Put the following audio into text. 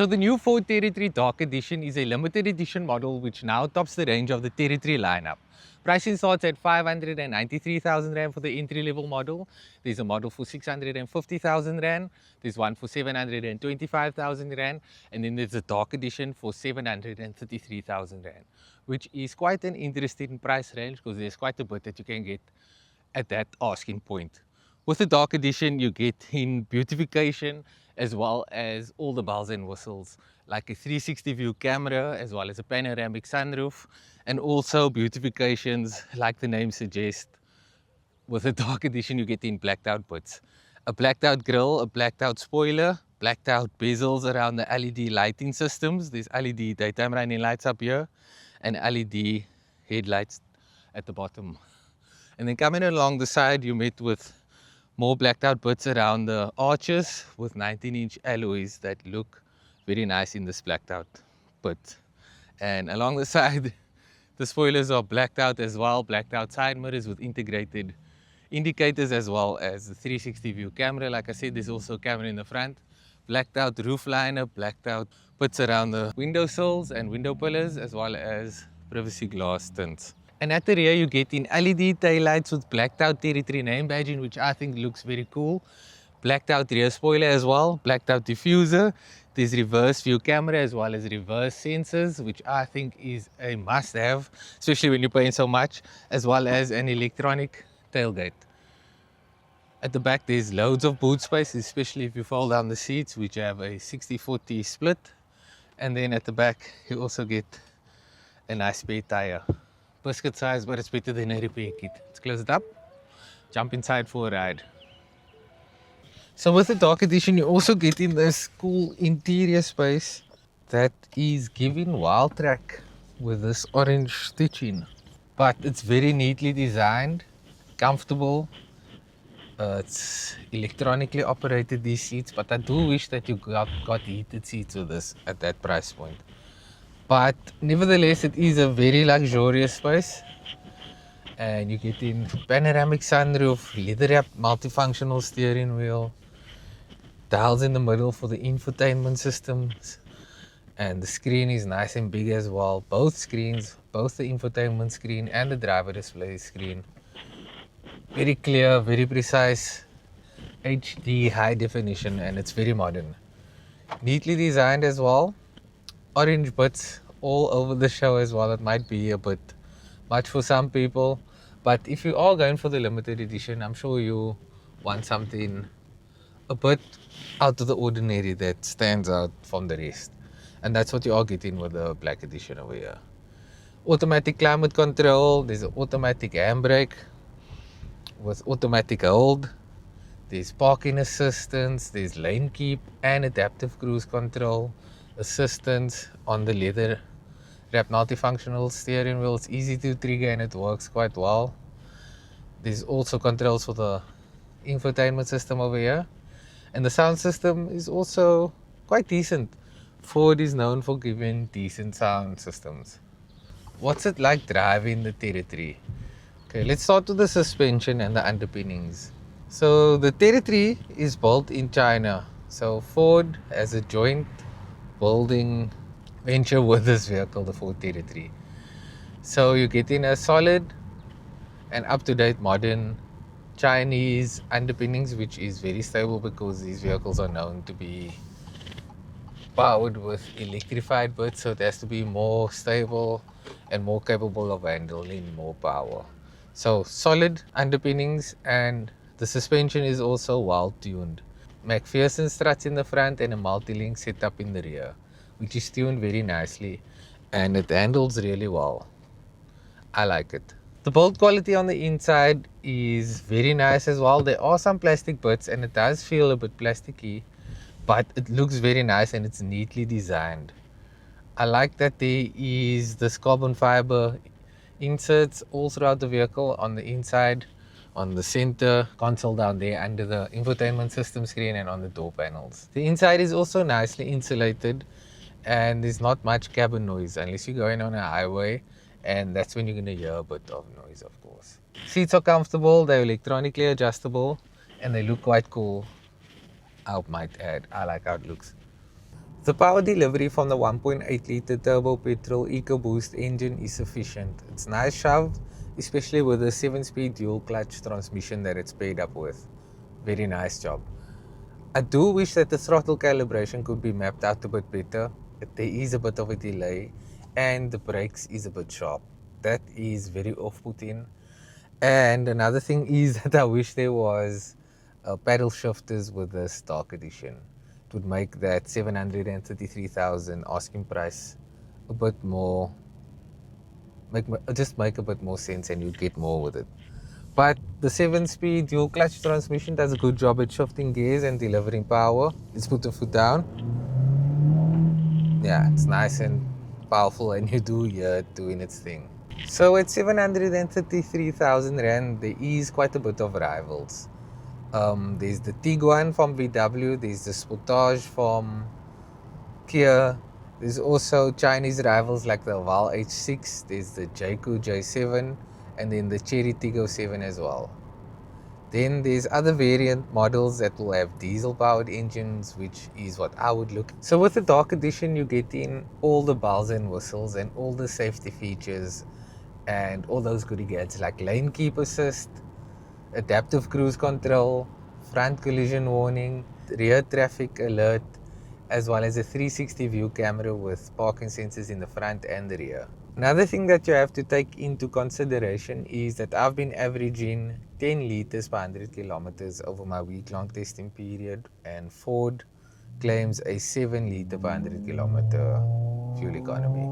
So the new Ford Territory Dark Edition is a limited edition model which now tops the range of the Territory lineup. Pricing starts at 593,000 Rand for the entry-level model. There's a model for 650,000 Rand. There's one for 725,000 Rand. And then there's a Dark Edition for 733,000 Rand, which is quite an interesting price range because there's quite a bit that you can get at that asking point. With the Dark Edition, you get in beautification as well as all the bells and whistles, like a 360 view camera, as well as a panoramic sunroof, and also beautifications, like the name suggests. With the Dark Edition, you get in blacked out bits. A blacked out grille, a blacked out spoiler, blacked out bezels around the LED lighting systems. There's LED daytime running lights up here, and LED headlights at the bottom. And then coming along the side, you met with more blacked out bits around the arches with 19-inch alloys that look very nice in this blacked out bit. And along the side, the spoilers are blacked out as well, blacked out side mirrors with integrated indicators as well as the 360 view camera. Like I said, there's also a camera in the front. Blacked out roof liner, blacked out bits around the window sills and window pillars, as well as privacy glass tints. And at the rear, you get in LED taillights with blacked out Territory name badging, which I think looks very cool. Blacked out rear spoiler as well, blacked out diffuser. There's reverse view camera as well as reverse sensors, which I think is a must have, especially when you're paying so much, as well as an electronic tailgate. At the back, there's loads of boot space, especially if you fold down the seats, which have a 60-40 split. And then at the back, you also get a nice spare tire. Biscuit size, but it's better than a repair kit. Let's close it up, jump inside for a ride. So with the Dark Edition, you also get in this cool interior space that is giving wild track with this orange stitching. But it's very neatly designed, comfortable. It's electronically operated, these seats, but I do wish that you got heated seats with this at that price point. But nevertheless, it is a very luxurious space, and you get in panoramic sunroof, leather-wrapped multifunctional steering wheel, dials in the middle for the infotainment systems, and the screen is nice and big as well. Both screens, both the infotainment screen and the driver display screen, very clear, very precise, HD high definition, and it's very modern. Neatly designed as well. Orange bits all over the show as well. It might be a bit much for some people, but if you are going for the limited edition, I'm sure you want something a bit out of the ordinary that stands out from the rest, and that's what you are getting with the black edition over here. Automatic climate control, there's an automatic handbrake with automatic hold, there's parking assistance, there's lane keep and adaptive cruise control assistance on the leather wrapped multifunctional steering wheel. It's easy to trigger and it works quite well. There's also controls for the infotainment system over here, and the sound system is also quite decent. Ford is known for giving decent sound systems. What's it like driving the Territory? Okay, let's start with the suspension and the underpinnings. So the Territory is built in China. So Ford has a joint building venture with this vehicle, the Ford Territory. So you're getting a solid and up-to-date modern Chinese underpinnings, which is very stable because these vehicles are known to be powered with electrified bits, so it has to be more stable and more capable of handling more power. So solid underpinnings, and the suspension is also well tuned. McPherson struts in the front and a multi-link setup in the rear, which is tuned very nicely and it handles really well. I like it. The build quality on the inside is very nice as well. There are some plastic bits and it does feel a bit plasticky, but it looks very nice and it's neatly designed. I like that there is this carbon fiber inserts all throughout the vehicle on the inside, on the center console down there under the infotainment system screen, and on the door panels. The inside is also nicely insulated and there's not much cabin noise unless you're going on a highway, and that's when you're going to hear a bit of noise, of course. Seats are comfortable, they're electronically adjustable, and they look quite cool, I might add. I like how it looks. The power delivery from the 1.8 litre turbo petrol EcoBoost engine is sufficient. It's nice shove, especially with the 7-speed dual clutch transmission that it's paired up with. Very nice job. I do wish that the throttle calibration could be mapped out a bit better. There is a bit of a delay and the brakes is a bit sharp. That is very off-putting. And another thing is that I wish there was paddle shifters with this dark edition. It would make that 733,000 asking price a bit more, make a bit more sense, and you'd get more with it. But the 7-speed dual clutch transmission does a good job at shifting gears and delivering power. Let's put the foot down. Yeah, it's nice and powerful, and you do hear it doing its thing. So at 733,000 Rand, there is quite a bit of rivals. There's the Tiguan from VW, there's the Sportage from Kia, there's also Chinese rivals like the Val H6, there's the Jayco J7, and then the Chery Tiggo 7 as well. Then there's other variant models that will have diesel powered engines, which is what I would look at. So with the dark edition, you get in all the bells and whistles and all the safety features and all those goody gads like lane keep assist, adaptive cruise control, front collision warning, rear traffic alert, as well as a 360 view camera with parking sensors in the front and the rear. Another thing that you have to take into consideration is that I've been averaging 10 liters per 100 kilometers over my week-long testing period, and Ford claims a 7 liter per 100 kilometer fuel economy.